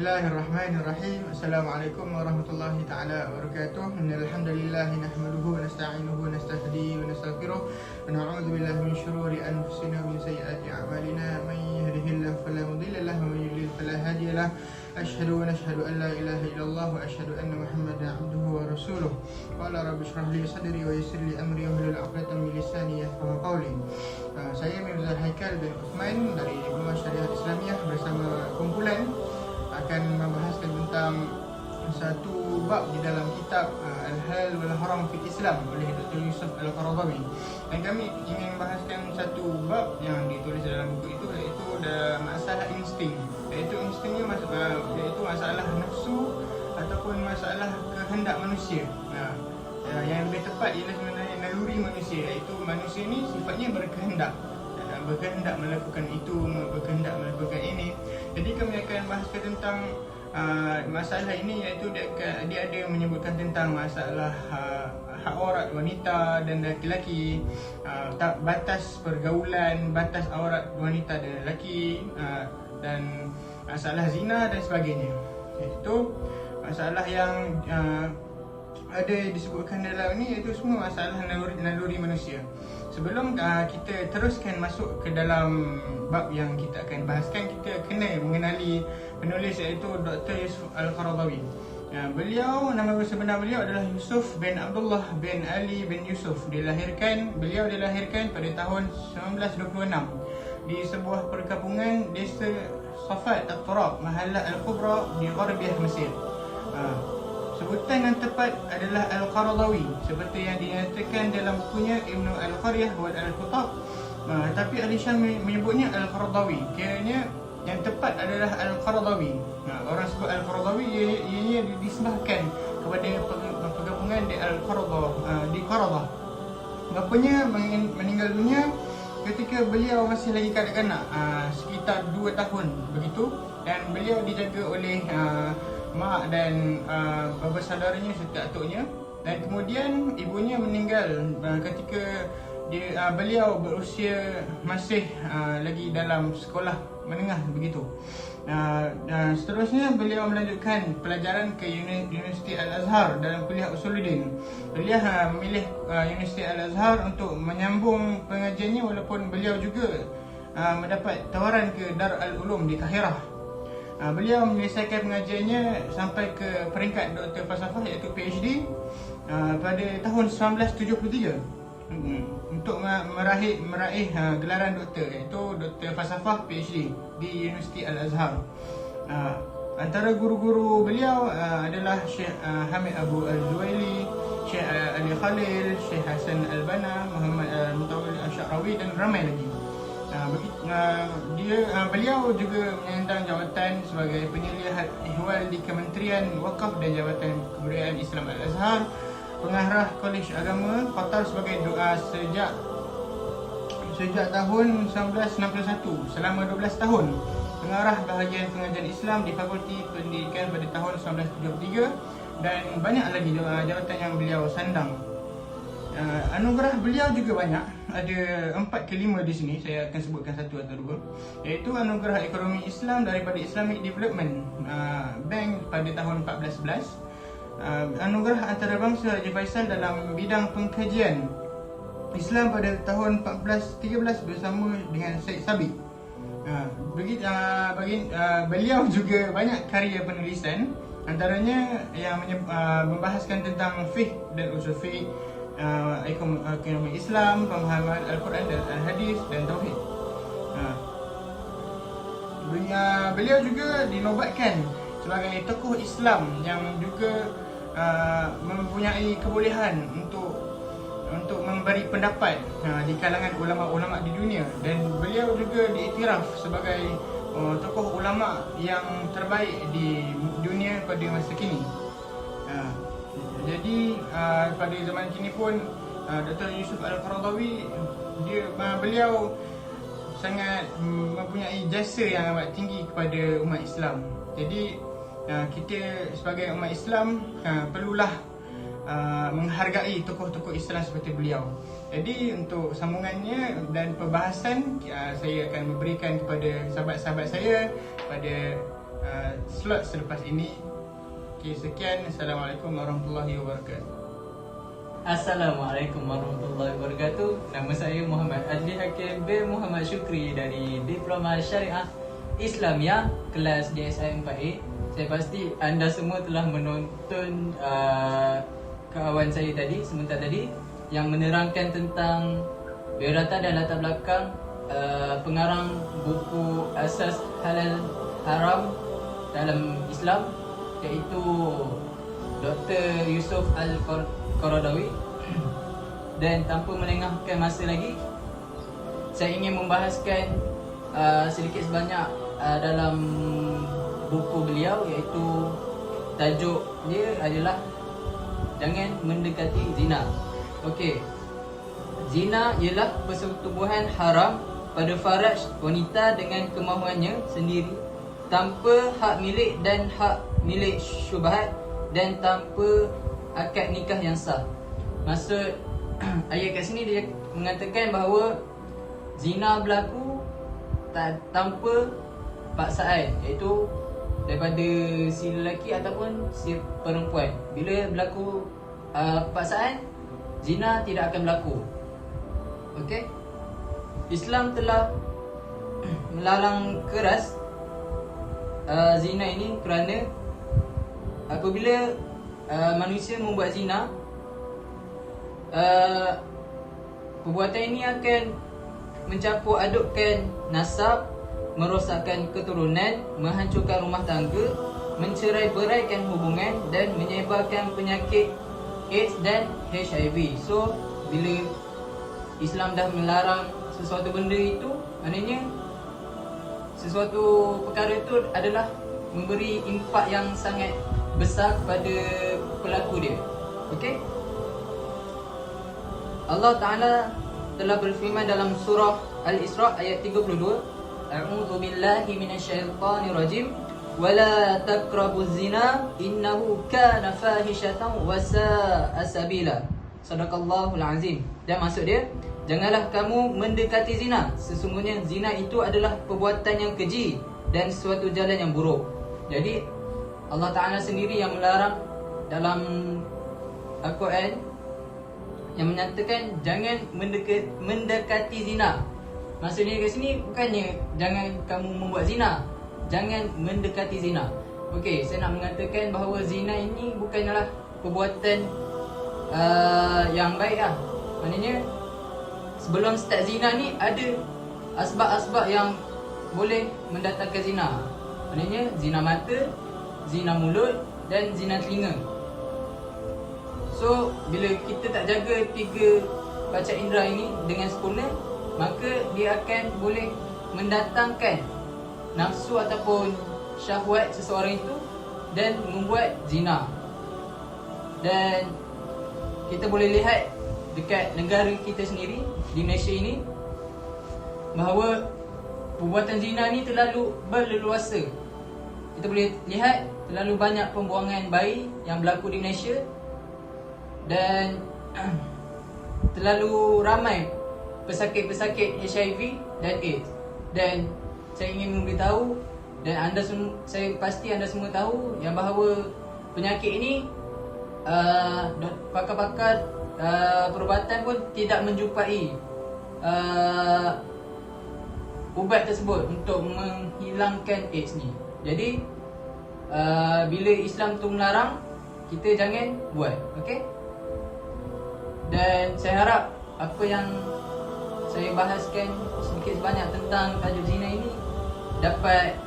Bismillahirrahmanirrahim. Assalamualaikum warahmatullahi taala wabarakatuh. Innal hamdalillah nahmaduhu wa nasta'inuhu wa nastahdihi wa nastaghfiruh wa na'udzu billahi min shururi anfusina wa min sayyiati a'malina. May yahdihillahu fala mudilla lahu wa may yudlil fala hadiya lahu. Asyhadu wa nashhadu an la ilaha illallah wa asyhadu anna Muhammadan 'abduhu wa rasuluh. Qala rabbi shrah li sadri wa yassir li amri wahlul 'uqdatam min lisani yafqahu qawli. Saya Mirza Haikal bin Uthman dari Rumah Syariah Islamiyah bersama kumpulan akan membahaskan tentang satu bab di dalam kitab Al-Halal wal Haram fi Islam oleh Dr. Yusuf Al-Qaradawi. Dan kami ingin membahaskan satu bab yang ditulis dalam buku itu, iaitu masalah insting. Iaitu instingnya iaitu masalah nafsu ataupun masalah kehendak manusia. Yang lebih tepat ialah sebenarnya naluri manusia, iaitu manusia ni sifatnya berkehendak melakukan itu, berkehendak melakukan ini. Jadi kami akan bahaskan tentang masalah ini, iaitu dia ada menyebutkan tentang masalah hak aurat wanita dan lelaki, batas pergaulan, batas aurat wanita dan lelaki, dan masalah zina dan sebagainya. Itu masalah yang ada disebutkan dalam ini, iaitu semua masalah naluri manusia. Sebelum kita teruskan masuk ke dalam bab yang kita akan bahaskan, kita kena mengenali penulis, iaitu Dr. Yusuf Al-Qaradawi. Beliau, nama sebenar beliau adalah Yusuf bin Abdullah bin Ali bin Yusuf. Beliau dilahirkan pada tahun 1926 di sebuah perkampungan desa Safat At-Turab, Mahallah Al-Kubra di Gharbiah Mesir. Sebutan yang tepat adalah Al-Qaradawi, seperti yang dinyatakan dalam bukunya Ibnu Al-Qaryah wal Al-Khutab. Tapi ahli Syam menyebutnya Al-Qaradawi. Kiranya yang tepat adalah Al-Qaradawi. Orang sebut Al-Qaradawi, ianya disebahkan kepada perkampungan di Qaradah. Bapanya meninggal dunia ketika beliau masih lagi kanak-kanak, sekitar 2 tahun begitu, dan beliau dijaga oleh mak dan bapa saudaranya serta atuknya. Dan kemudian ibunya meninggal ketika beliau berusia masih lagi dalam sekolah menengah begitu. Seterusnya beliau melanjutkan pelajaran ke Universiti Al-Azhar dalam kuliah Usuluddin. Beliau memilih Universiti Al-Azhar untuk menyambung pengajiannya, walaupun beliau juga mendapat tawaran ke Dar Al-Ulum di Kahirah. Beliau menyelesaikan pengajiannya sampai ke peringkat Doktor Falsafah, iaitu PhD, pada tahun 1973 untuk meraih gelaran doktor, iaitu Doktor Falsafah PhD di Universiti Al-Azhar. Antara guru-guru beliau adalah Syekh Hamid Abu Al-Zuwaili, Syekh Ali Khalil, Syekh Hasan Al-Banna, Muhammad Al-Mutawalli Al-Sya'rawi dan ramai lagi. Beliau juga menyandang jawatan sebagai penyeliah ihwal di Kementerian Wakaf dan Jabatan Kebudayaan Islam Al-Azhar, pengarah Kolej Agama Qatar sebagai doa sejak tahun 1961, selama 12 tahun. Pengarah bahagian pengajian Islam di Fakulti Pendidikan pada tahun 1973, dan banyak lagi jawatan yang beliau sandang. Anugerah beliau juga banyak. Ada 4 ke 5 di sini, saya akan sebutkan 1 atau 2. Iaitu anugerah ekonomi Islam daripada Islamic Development Bank pada tahun 1411. Anugerah antarabangsa Haji Faisal dalam bidang pengkajian Islam pada tahun 1413 bersama dengan Syed Sabiq. Beliau juga banyak karya penulisan, antaranya yang membahaskan tentang fiqh dan usul fiqh, ekonomi Islam, pemahaman Al-Quran dan Al-Hadis, dan Tauhid. Beliau juga dinobatkan sebagai tokoh Islam yang juga mempunyai kebolehan untuk memberi pendapat di kalangan ulama-ulama di dunia, dan beliau juga diiktiraf sebagai tokoh ulama yang terbaik di dunia pada masa kini. Jadi pada zaman kini pun Dr. Yusuf Al-Qaradawi, beliau sangat mempunyai jasa yang amat tinggi kepada umat Islam. Jadi kita sebagai umat Islam perlulah menghargai tokoh-tokoh Islam seperti beliau. Jadi untuk sambungannya dan perbahasan, saya akan memberikan kepada sahabat-sahabat saya, pada slot selepas ini. Okay, sekian. Assalamualaikum warahmatullahi wabarakatuh. Assalamualaikum warahmatullahi wabarakatuh. Nama saya Muhammad Adli Hakim bin Muhammad Syukri dari Diploma Syariah Islamiyah kelas DSI 4A. Saya pasti anda semua telah menonton kawan saya tadi sebentar tadi yang menerangkan tentang biodata dan latar belakang pengarang buku Asas Halal Haram dalam Islam, iaitu Dr. Yusuf Al-Qaradawi. Dan tanpa melengahkan masa lagi, saya ingin membahaskan sedikit sebanyak dalam buku beliau, iaitu tajuk dia adalah Jangan Mendekati Zina. Okey. Zina ialah persetubuhan haram pada faraj wanita dengan kemahuannya sendiri tanpa hak milik dan hak milik syubhat dan tanpa akad nikah yang sah. Maksud ayat kat sini dia mengatakan bahawa zina berlaku tanpa paksaan, iaitu daripada si lelaki ataupun si perempuan. Bila berlaku paksaan, zina tidak akan berlaku. Okey. Islam telah melarang keras zina ini kerana apabila manusia membuat zina, perbuatan ini akan mencampur adukkan nasab, merosakkan keturunan, menghancurkan rumah tangga, mencerai-beraikan hubungan dan menyebarkan penyakit AIDS dan HIV. So, bila Islam dah melarang sesuatu benda itu, maknanya sesuatu perkara itu adalah memberi impak yang sangat besar kepada pelaku dia. Okey? Allah Ta'ala telah berfirman dalam surah Al-Isra ayat 32, A'udzu billahi minasyaitonir rajim, wala taqrabuz zina innahu kana fahishatan wa sa'a sabila. Sadaqallahul azim. Dan maksud dia, janganlah kamu mendekati zina, sesungguhnya zina itu adalah perbuatan yang keji dan suatu jalan yang buruk. Jadi Allah Ta'ala sendiri yang melarang dalam Al-Quran, yang menyatakan jangan mendekati zina. Maksudnya kat sini bukannya jangan kamu membuat zina, jangan mendekati zina. Okey, saya nak mengatakan bahawa zina ini bukanlah perbuatan yang baik lah. Maknanya sebelum start zina ni ada asbab-asbab yang boleh mendatangkan zina. Maknanya zina mata, zina mulut dan zina telinga. So, bila kita tak jaga 3 panca indera ini dengan sempurna, maka dia akan boleh mendatangkan nafsu ataupun syahwat seseorang itu dan membuat zina. Dan kita boleh lihat dekat negara kita sendiri, di Malaysia ini, bahawa perbuatan zina ni terlalu berleluasa. Kita boleh lihat terlalu banyak pembuangan bayi yang berlaku di Malaysia, dan terlalu ramai pesakit-pesakit HIV dan AIDS. Dan saya ingin memberitahu, dan saya pasti anda semua tahu yang bahawa penyakit ini pakar-pakar perubatan pun tidak menjumpai ubat tersebut untuk menghilangkan AIDS ni. Jadi bila Islam tu melarang, kita jangan buat. Okey? Dan saya harap apa yang saya bahaskan sedikit sebanyak tentang tajuk zina ini dapat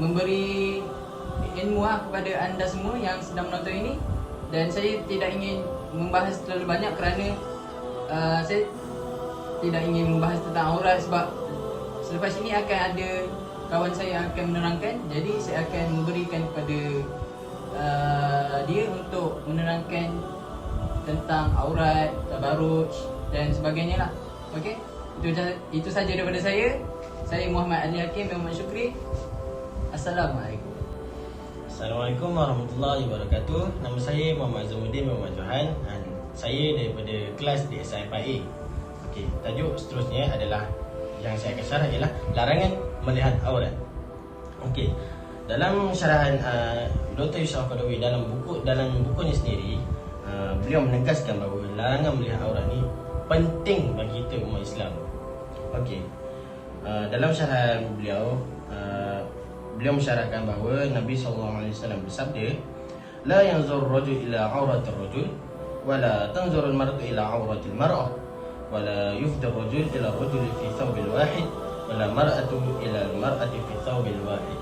memberi ilmu kepada anda semua yang sedang menonton ini. Dan saya tidak ingin membahas terlalu banyak kerana saya tidak ingin membahas tentang aurat, sebab selepas ini akan ada kawan saya yang akan menerangkan. Jadi saya akan memberikan kepada dia untuk menerangkan tentang aurat, tabaruj dan sebagainya lah. Okey, itu saja daripada saya. Saya Muhammad Adli Hakim bin Muhammad Syukri. Assalamualaikum. Assalamualaikum warahmatullahi wabarakatuh. Nama saya Muhammad Zamuddin Muhammad Johan dan saya daripada kelas DSI 4A. Okey, tajuk seterusnya adalah yang saya akan syarah ialah larangan melihat aurat. Okey. Dalam syarahan Dr. Yusuf Al-Qaradawi dalam bukunya sendiri, beliau menegaskan bahawa larangan melihat aurat ni penting bagi kita umat Islam. Okey. Dalam syarahan beliau mensyarahkan bahawa Nabi SAW bersabda, la yanzur rajul ila auratir rajul wala tanzur al-mar'atu ila auratil mar'ah wala yufdi rajul ila rajul fi thawbil wahid wala mar'atu ila al-mar'ati fi thawbil wahid.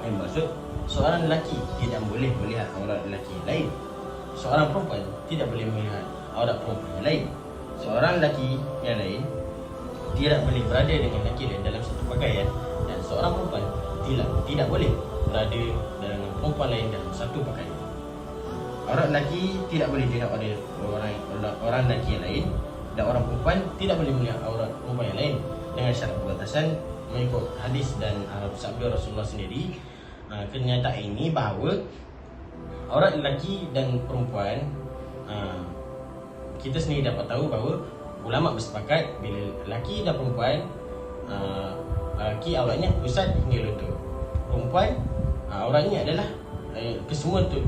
Yang maksud, seorang lelaki tidak boleh melihat aurat lelaki yang lain, seorang perempuan tidak boleh melihat aurat perempuan yang lain, seorang lelaki yang lain tidak boleh berada dengan lelaki lain dalam satu pakaian, dan seorang perempuan tidak boleh berada dengan perempuan lain dalam satu pakaian. Aurat lelaki tidak boleh dilihat oleh orang lelaki yang lain, dan orang perempuan tidak boleh melihat aurat perempuan yang lain, dengan syarat pembatasan mengikut hadis dan sabda Rasulullah sendiri. Kenyataan ini bahawa aurat lelaki dan perempuan, kita sendiri dapat tahu bahawa ulama bersepakat bila lelaki dan perempuan, lelaki auratnya pusat hingga lutut, perempuan auratnya adalah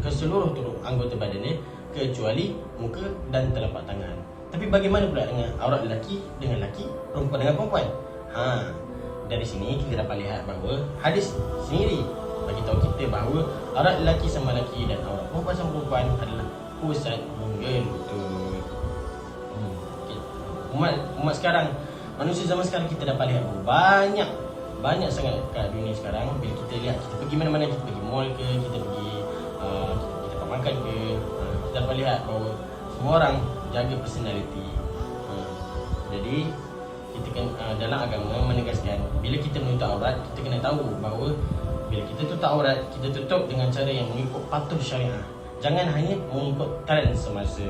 keseluruh anggota badannya kecuali muka dan telapak tangan. Tapi bagaimana pula dengan aurat lelaki dengan lelaki, perempuan dengan perempuan? Dari sini kita dapat lihat bahawa hadis sendiri bagi tahu kita bahawa aurat lelaki sama lelaki dan aurat perempuan sama perempuan adalah pusat hingga lutut. Umat sekarang, manusia zaman sekarang, kita dapat lihat banyak sangat kat dunia sekarang. Bila kita lihat, kita pergi mana-mana, kita pergi mall ke, kita pergi kita tempat makan ke, kita dapat lihat bahawa semua orang jaga personality. Jadi kita kan dalam agama menegaskan bila kita menutup aurat, kita kena tahu bahawa bila kita tutup aurat, kita tutup dengan cara yang mengikut patuh syariah. Jangan hanya mengikut trend semasa.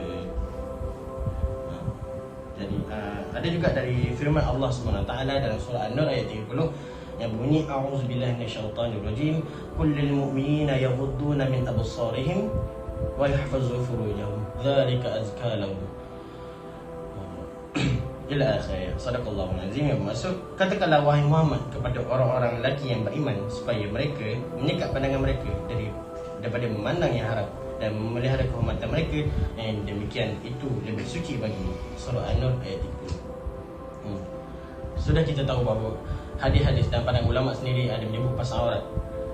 Jadi ada juga dari firman Allah SWT dalam surah An-Nur ayat 30 yang bunyi, a'udzubillahi minasyaitonirrajim, qul lil mu'minina yaghudduna min absarihim wa yahfazu furujahum dzalika azka lahum. Ila akhir. Sadaqallahul azim. Yang maksud, katakanlah wahai Muhammad kepada orang-orang lelaki yang beriman supaya mereka menyekat pandangan mereka daripada memandang yang haram dan memelihara kehormatan mereka, yang demikian itu lebih suci bagi. Surah An-Nur ayat 30. Sudah kita tahu bahawa hadis-hadis dan pandangan ulama sendiri ada menyebut pasal aurat.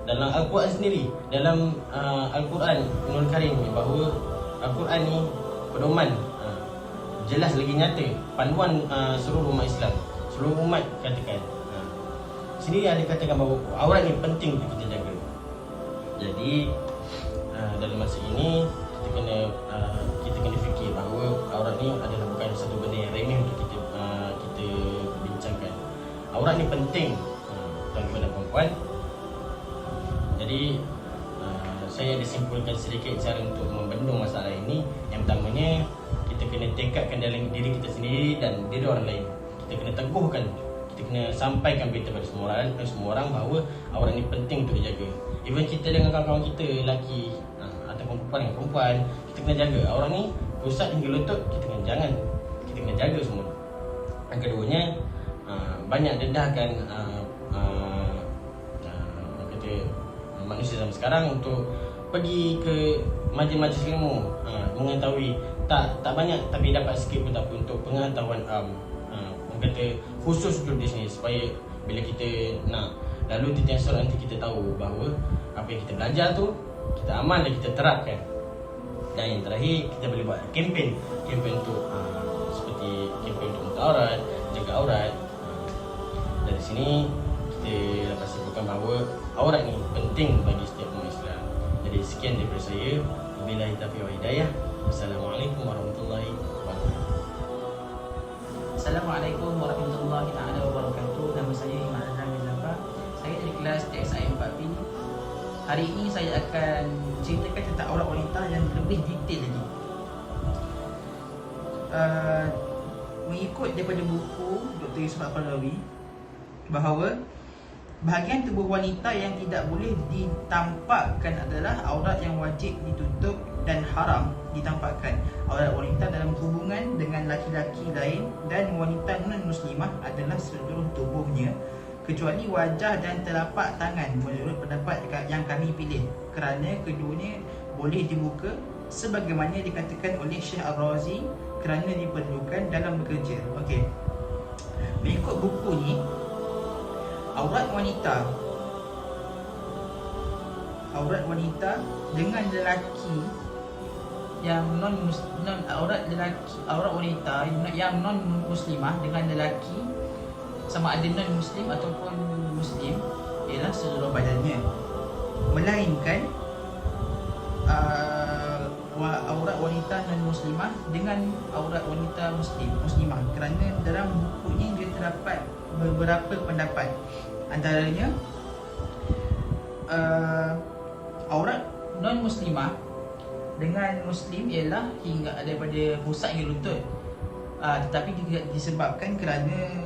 Dalam Al-Quran sendiri, dalam Al-Quran Nurul Karim ni, bahawa Al-Quran ni pedoman, jelas lagi nyata, panduan seluruh umat Islam, seluruh umat katakan. Sini ada katakan bahawa aurat ni penting untuk kita jaga. Jadi dalam masa ini kita kena fikir bahawa aurat ni adalah bukan satu benda yang remeh untuk kita bincangkan. Aurat ni penting bagi perempuan. Jadi saya ada simpulkan sedikit cara untuk membendung masalah ini. Yang pertamanya, kita kena tekadkan dalam diri kita sendiri dan diri orang lain. Kita kena teguhkan, kita kena sampaikan berita pada semua orang bahawa aurat ni penting untuk dijaga. Even kita dengan kawan-kawan kita, lelaki ataupun perempuan dengan perempuan, kita kena jaga. Aurat ni pusat hingga lutut, kita kena jaga semua. Yang keduanya, banyak dedahkan manusia zaman sekarang untuk pergi ke majlis-majlis ilmu, mengetahui tak banyak tapi dapat sikit pun tak apa, untuk pengetahuan orang kata khusus untuk di sini, supaya bila kita nak lalu titian surat nanti kita tahu bahawa apa yang kita belajar tu kita aman dan kita terapkan. Dan yang terakhir, kita boleh buat kempen untuk seperti kempen untuk muka aurat, jaga aurat. Dari sini kita dapat simpulkan bahawa aurat ni penting bagi setiap umat Islam. Jadi sekian daripada saya. Wabillahi taufiq wal hidayah. Assalamualaikum warahmatullahi wabarakatuh. Assalamualaikum warahmatullahi wabarakatuh. Nama saya Imam Azhar Zafar. Saya dari kelas TXIM 4B. Hari ini saya akan ceritakan tentang aurat wanita yang lebih detail lagi. Mengikut daripada buku Dr. Yusuf Al-Qaradawi, bahawa bahagian tubuh wanita yang tidak boleh ditampakkan adalah aurat yang wajib ditutup dan haram ditampakkan. Aurat wanita dalam hubungan dengan laki-laki lain dan wanita non-muslimah adalah seluruh tubuhnya kecuali wajah dan telapak tangan menurut pendapat yang kami pilih, kerana keduanya boleh dibuka sebagaimana dikatakan oleh Syekh Ar-Razi kerana diperlukan dalam bekerja. Okey. Mengikut buku ni, aurat wanita dengan lelaki yang aurat wanita yang non muslimah dengan lelaki sama ada non muslim ataupun muslim ialah seluruh badannya, melainkan aurat wanita non muslimah dengan aurat wanita muslimah, kerana dalam buku ni dia terdapat beberapa pendapat. Antaranya aurat non muslimah dengan muslim ialah hingga daripada pusat hingga lutut, tetapi disebabkan kerana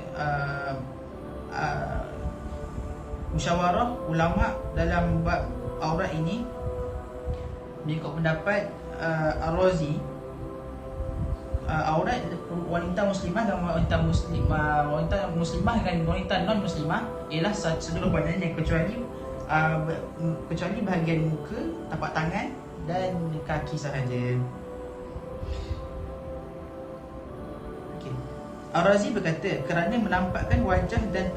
musyawarah ulama dalam bab aurat ini, mengikut pendapat Ar-Razi, aurat wanita muslimah dan wanita muslimah dengan wanita non muslimah ialah seluruh badannya kecuali bahagian muka, tapak tangan dan kaki sahaja. Ar-Razi berkata kerana menampakkan wajah dan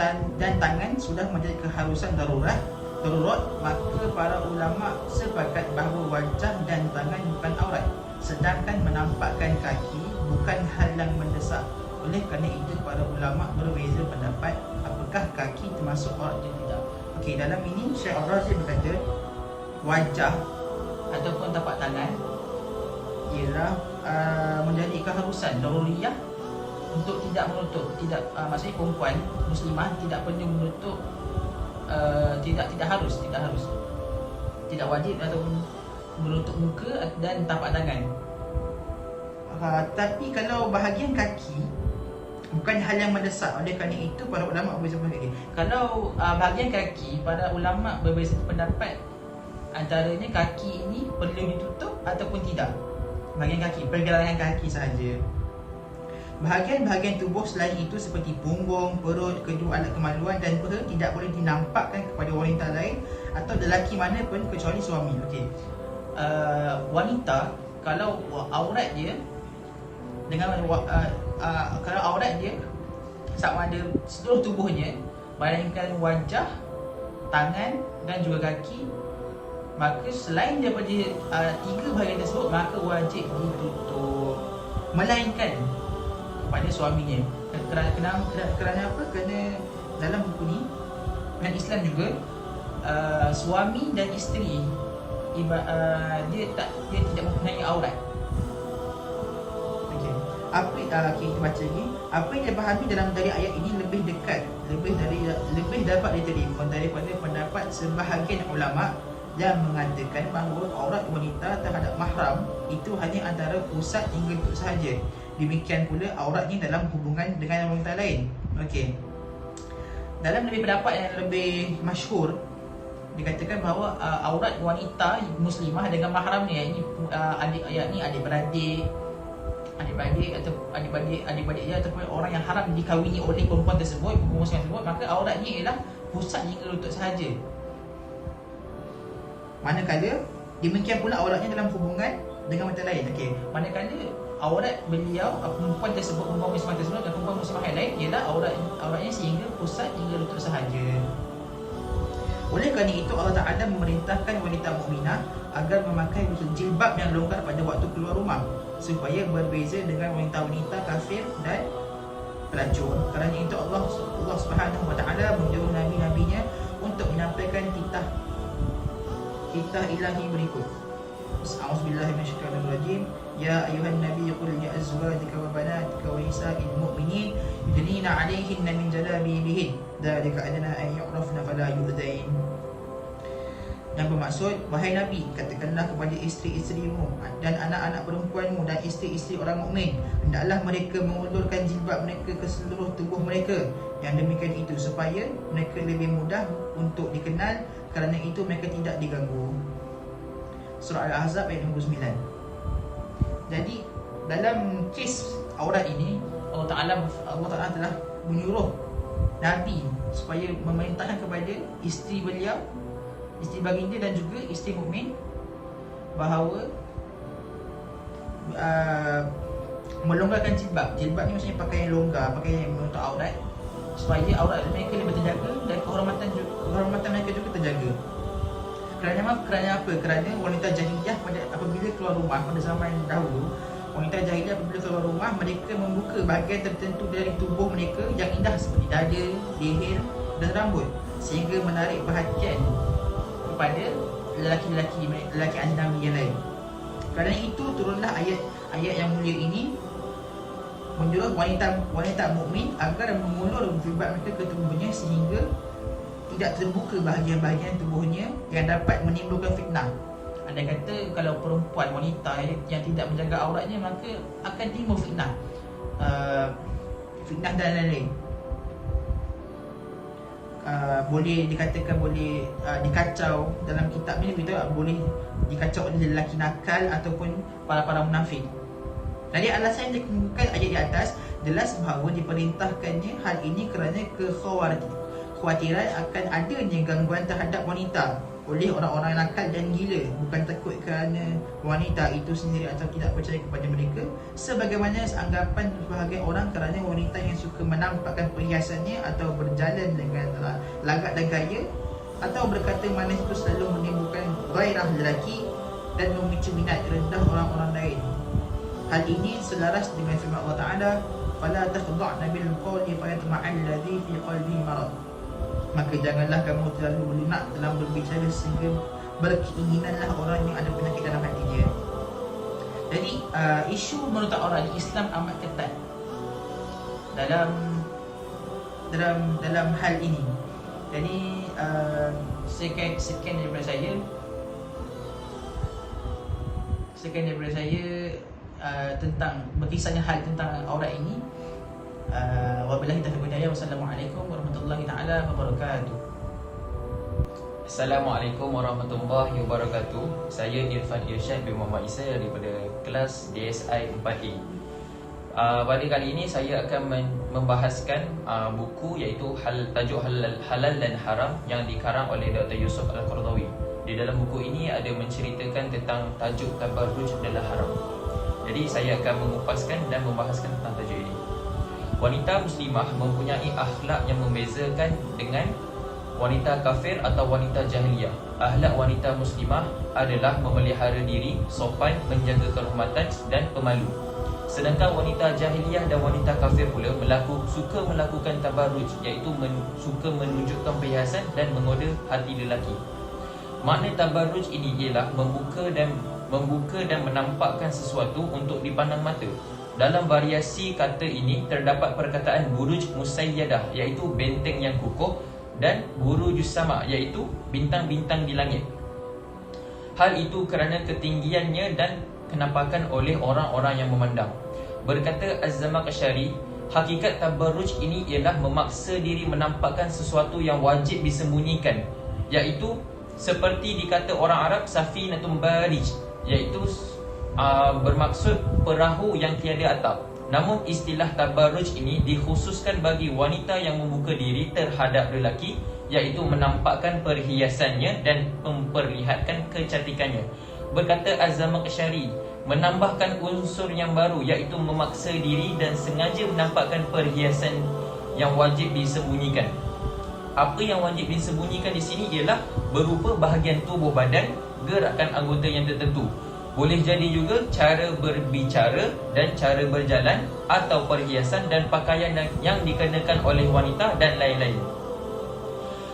tangan sudah menjadi keharusan darurat, maka para ulama sepakat bahawa wajah dan tangan bukan aurat, sedangkan menampakkan kaki bukan hal yang mendesak. Oleh kerana itu para ulama berbeza pendapat apakah kaki termasuk aurat atau tidak. Okey, dalam ini Syekh Ar-Razi berkata wajah ataupun tapak tangan ialah menjadi keharusan daruriyah untuk tidak menutup, maksudnya perempuan muslimah tidak perlu menutup, tidak harus, tidak wajib ataupun menutup muka dan tapak tangan. Tapi kalau bahagian kaki bukan hal yang mendesak, oleh kerana itu para ulama berbeza pendapat. Kalau bahagian kaki, para ulama berbeza pendapat antaranya kaki ini perlu ditutup ataupun tidak. Bahagian kaki, pergelangan kaki sahaja. Bahagian-bahagian tubuh selain itu seperti punggung, perut, kedua alat kemaluan dan peha tidak boleh dinampakkan kepada wanita lain atau lelaki mana pun kecuali suami. Okey. Wanita kalau aurat dia dengan kalau aurat dia sama ada seluruh tubuhnya melainkan wajah, tangan dan juga kaki, maka selain daripada tiga bahagian tersebut maka wajib ditutup, melainkan kepada suaminya. Kerana apa? Kerana dalam buku ni dan Islam juga suami dan isteri dia tidak mempunyai aurat. Okey. Kita baca lagi. Apa yang dipahami dari ayat ini lebih dapat diterima daripada pendapat sebahagian ulama yang mengatakan bahawa aurat wanita terhadap mahram itu hanya antara pusat hingga lutut sahaja. Demikian pula auratnya dalam hubungan dengan wanita lain. Okey. Dalam lebih pendapat yang lebih masyhur dikatakan bahawa aurat wanita muslimah dengan mahramnya, yakni adik-beradik atau adik-beradik dia ataupun orang yang haram dikahwini oleh perempuan tersebut, muslim tersebut, maka auratnya ialah pusat hingga lutut sahaja. Manakala demikian pula auratnya dalam hubungan dengan wanita lain. Okey. Manakala aurat beliau, perempuan tersebut, perempuan muslimah tersebut dan perempuan muslimah yang lain ialah auratnya sehingga pusat hingga lutut sahaja. Oleh kerana itu Allah Ta'ala memerintahkan wanita mukminah agar memakai jilbab yang longgar pada waktu keluar rumah supaya berbeza dengan wanita-wanita kafir dan pelacur. Kerana itu Allah Subhanahu Wa Ta'ala menyuruh nabi-nabinya untuk menyampaikan titah ilahi berikut. A'udzubillahi minasyaitonir rajim. Ya ayuhan nabiy qul li azwajika wa banatika wa nisa'il mu'minin yudnina 'alayhinna min jalabibihin dzalika adna an yu'rafna fala yu'dain. Yang bermaksud, wahai Nabi, katakanlah kepada isteri-isterimu dan anak-anak perempuanmu dan isteri-isteri orang mukmin, hendaklah mereka mengulurkan jilbab mereka ke seluruh tubuh mereka. Yang demikian itu supaya mereka lebih mudah untuk dikenal, kerana itu mereka tidak diganggu. Surah Al-Ahzab ayat 59. Jadi dalam kes aurat ini, Allah Ta'ala telah menyuruh Nabi supaya memerintahkan kepada isteri beliau, isteri baginda dan juga isteri mukmin bahawa melonggarkan jilbab. Jilbab ni maksudnya pakaian longgar, pakaian yang menutup aurat, supaya aurat mereka lebih terjaga dan kehormatan mereka juga terjaga. Kerana apa? Kerana wanita jahiliyah apabila keluar rumah pada zaman dahulu, wanita jahiliyah apabila keluar rumah, mereka membuka bahagian tertentu dari tubuh mereka yang indah seperti dada, leher dan rambut, sehingga menarik perhatian kepada lelaki ajnabi yang lain. Kerana itu turunlah ayat yang mulia ini menyuruh wanita mukmin agar mengulur jilbab mereka ke tubuhnya sehingga tidak terbuka bahagian-bahagian tubuhnya yang dapat menimbulkan fitnah. Andai kata kalau perempuan, wanita yang tidak menjaga auratnya, maka akan timbul fitnah, fitnah dan lain-lain. Boleh dikatakan boleh dikacau. Dalam kitab ni beritahu boleh dikacau oleh lelaki nakal ataupun para munafik. Jadi alasan yang dikemukakan ayat di atas jelas bahawa diperintahkannya hal ini kerana kekhawatiran akan adanya gangguan terhadap wanita oleh orang-orang nakal dan gila, bukan takut kerana wanita itu sendiri atau tidak percaya kepada mereka, sebagaimana anggapan sebahagian orang kerana wanita yang suka menampakkan perhiasannya atau berjalan dengan lagak dan gaya atau berkata manis itu selalu menimbulkan gairah lelaki dan memicu minat rendah orang-orang lain. Hal ini selaras dengan firman Allah Ta'ala, fala takhda'na bil qawli fayatma'al ladzi fi qalbihi marad. Maka janganlah kamu terlalu lunak dalam berbicara sehingga berkeinginanlah orang yang ada penyakit dalam hati dia. Jadi isu menutup aurat di Islam amat ketat dalam hal ini. Jadi sekian daripada saya tentang berkisahnya hal tentang aurat ini. Wabillahi taufiq wal hidayah. Wassalamualaikum warahmatullahi taala wabarakatuh. Assalamualaikum warahmatullahi wabarakatuh. Saya Irfan Irsyad bin Muhammad Isa daripada kelas DSI 4A. Pada kali ini saya akan membahaskan buku iaitu tajuk Halal dan Haram yang dikarang oleh Dr. Yusuf Al-Qaradawi. Di dalam buku ini ada menceritakan tentang tajuk tabarruj adalah haram. Jadi saya akan mengupaskan dan membahaskan tentang tajuk ini. Wanita muslimah mempunyai akhlak yang membezakan dengan wanita kafir atau wanita jahiliyah. Akhlak wanita muslimah adalah memelihara diri, sopan, menjaga kehormatan dan pemalu. Sedangkan wanita jahiliyah dan wanita kafir pula suka melakukan tabarruj, iaitu suka menunjukkan perhiasan dan menggoda hati lelaki. Makna tabarruj ini ialah membuka dan menampakkan sesuatu untuk dipandang mata. Dalam variasi kata ini terdapat perkataan buruj musayyadah, iaitu benteng yang kukuh, dan burujus sama, iaitu bintang-bintang di langit. Hal itu kerana ketinggiannya dan kenampakan oleh orang-orang yang memandang. Berkata Az-Zamakhsyari, hakikat tabarruj ini ialah memaksa diri menampakkan sesuatu yang wajib disembunyikan, iaitu seperti dikata orang Arab safinatun barij, iaitu bermaksud perahu yang tiada atap. Namun istilah tabarruj ini dikhususkan bagi wanita yang membuka diri terhadap lelaki, iaitu menampakkan perhiasannya dan memperlihatkan kecantikannya. Berkata Az-Zamakhsyari, menambahkan unsur yang baru, iaitu memaksa diri dan sengaja menampakkan perhiasan yang wajib disembunyikan. Apa yang wajib disembunyikan di sini ialah berupa bahagian tubuh badan, gerakan anggota yang tertentu. Boleh jadi juga cara berbicara dan cara berjalan, atau perhiasan dan pakaian yang dikenakan oleh wanita dan lain-lain.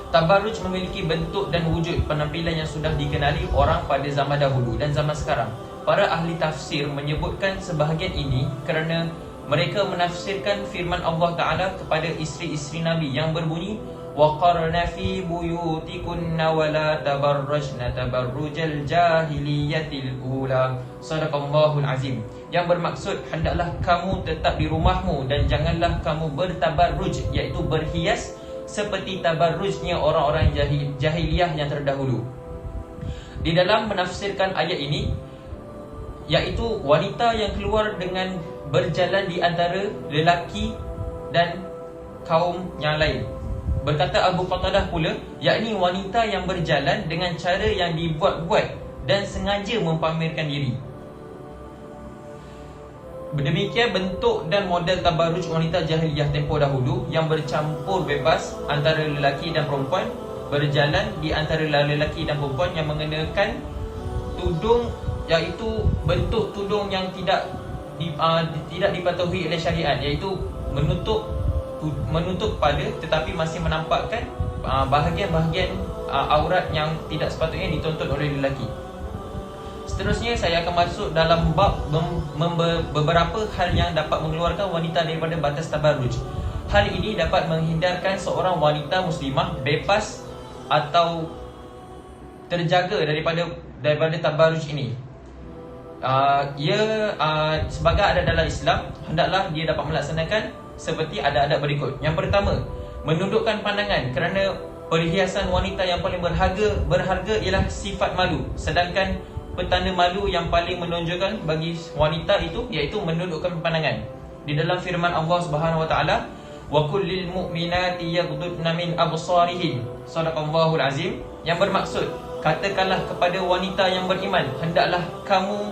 Tabarruj memiliki bentuk dan wujud penampilan yang sudah dikenali orang pada zaman dahulu dan zaman sekarang. Para ahli tafsir menyebutkan sebahagian ini kerana mereka menafsirkan firman Allah Ta'ala kepada isteri-isteri Nabi yang berbunyi, وقرن في بيوتكن ولا تبرجن تبرج الجاهلية الأولى. Sadaqallahul azim. Yang bermaksud, hendaklah kamu tetap di rumahmu dan janganlah kamu bertabarruj, iaitu berhias seperti tabarrujnya orang-orang jahiliyah yang terdahulu. Di dalam menafsirkan ayat ini, iaitu wanita yang keluar dengan berjalan di antara lelaki dan kaum yang lain. Berkata Abu Qatadah pula, yakni wanita yang berjalan dengan cara yang dibuat-buat dan sengaja mempamerkan diri. Demikian bentuk dan model tabarruj wanita jahiliyah tempoh dahulu yang bercampur bebas antara lelaki dan perempuan, berjalan di antara lelaki dan perempuan yang mengenakan tudung, iaitu bentuk tudung yang tidak dipatuhi oleh syariat, iaitu menutup pada tetapi masih menampakkan bahagian-bahagian aurat yang tidak sepatutnya ditonton oleh lelaki. Seterusnya saya akan masuk dalam bab beberapa hal yang dapat mengeluarkan wanita daripada batas tabarruj. Hal ini dapat menghindarkan seorang wanita muslimah bebas atau terjaga daripada tabarruj ini. Sebagai adat dalam Islam, hendaklah dia dapat melaksanakan seperti adab-adab berikut. Yang pertama, menundukkan pandangan, kerana perhiasan wanita yang paling berharga ialah sifat malu. Sedangkan petanda malu yang paling menonjolkan bagi wanita itu iaitu menundukkan pandangan. Di dalam firman Allah Subhanahu wa taala, wa kullil mu'minati yaghdudna min absarihin. Sadaqallahul azim. Yang bermaksud, katakanlah kepada wanita yang beriman, hendaklah kamu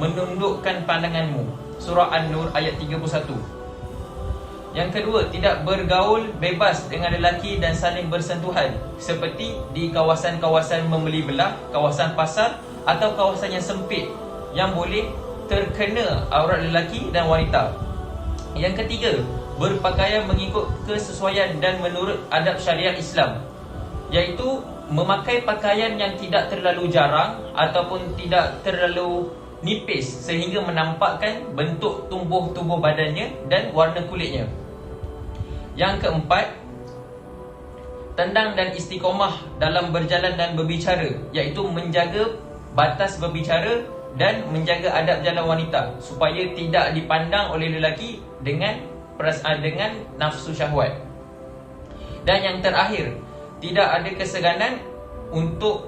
menundukkan pandanganmu. Surah An-Nur ayat 31. Yang kedua, tidak bergaul bebas dengan lelaki dan saling bersentuhan, seperti di kawasan-kawasan membeli belah, kawasan pasar atau kawasan yang sempit yang boleh terkena aurat lelaki dan wanita. Yang ketiga, berpakaian mengikut kesesuaian dan menurut adab syariat Islam, iaitu memakai pakaian yang tidak terlalu jarang ataupun tidak terlalu nipis sehingga menampakkan bentuk tubuh badannya dan warna kulitnya. Yang keempat, tendang dan istiqomah dalam berjalan dan berbicara, iaitu menjaga batas berbicara dan menjaga adab jalan wanita supaya tidak dipandang oleh lelaki dengan nafsu syahwat. Dan yang terakhir, tidak ada kesengajaan untuk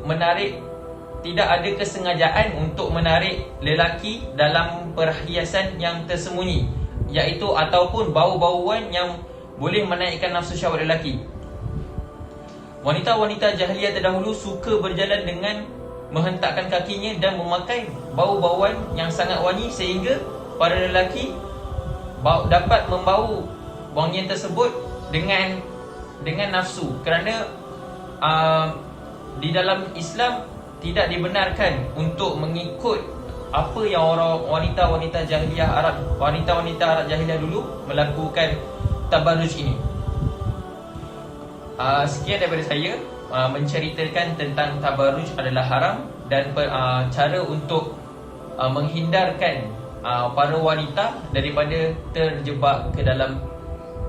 menarik lelaki dalam perhiasan yang tersembunyi, iaitu ataupun bau-bauan yang boleh menaikkan nafsu syahwat lelaki. Wanita-wanita jahiliyah terdahulu suka berjalan dengan menghentakkan kakinya dan memakai bau-bauan yang sangat wangi sehingga para lelaki dapat membau wangian tersebut dengan nafsu. Kerana di dalam Islam tidak dibenarkan untuk mengikut apa yang wanita-wanita Arab jahiliyah dulu melakukan tabarruj ini. Sekian daripada saya, menceritakan tentang tabarruj adalah haram dan cara untuk menghindarkan para wanita daripada terjebak ke dalam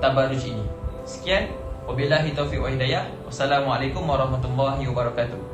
tabarruj ini. Sekian, wabillahi taufiq wa hidayah. Wassalamualaikum warahmatullahi wabarakatuh.